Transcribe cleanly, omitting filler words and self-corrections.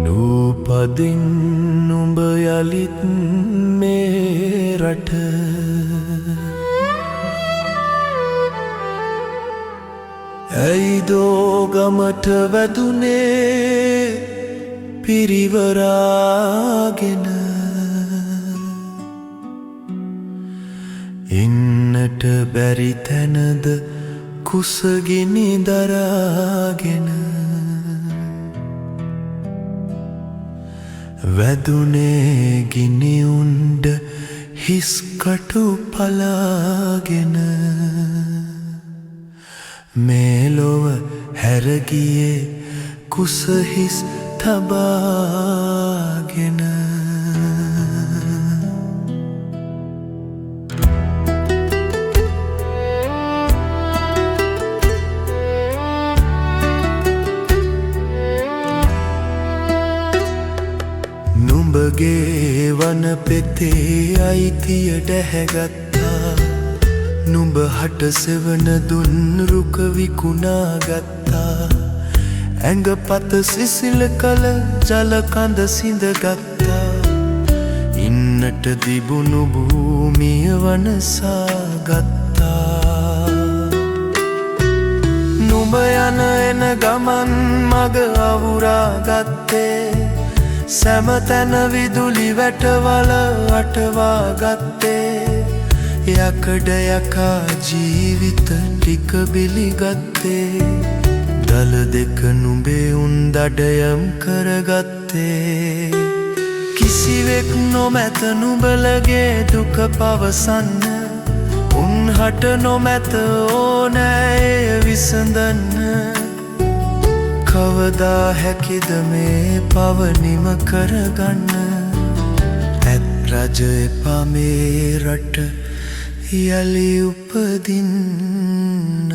නූපදින් නුඹ යලිත් මේ රට ඇයිදෝ ගමට වැදුනේ පිරිවරාගෙන ඉන්නට බැරි තැනද කුසගිනි දරාගෙන වැදුනේ ගිනි උණ්ඩ හිස්කටු පලාගෙන මේ ලොව හැරගියේ කුසහිස් තබාගෙන නුඹගේ වන පෙතේ අයිතිය ඩැහැගත්තා නුඹ හට සෙවන දුන් රුක විකුණා ගත්තා ඇඟපත සිසිල කළ ජලකඳ සිඳගත්තා ඉන්නට තිබුණු භූමිය වනසා ගත්තා නුඹ යන එන ගමන් මග අවුරා ගත්තේ සෑම තැන විදුලි වැටවල අටවා ගත්තේ යකඩ යකා ජීවිත ටික බිලිගත්තේ දල දෙක නුඹේ උන් දඩයම් කරගත්තේ කිසිවෙක් නොමැත නුඹලගේ දුක පවසන්න උන්හට නොමැත ඕනෑ එය විසඳන්න කවදා හැකිද මේ පවනිම කරගන්න ඇත් රජ එපා මේ රට යලි උපදින්න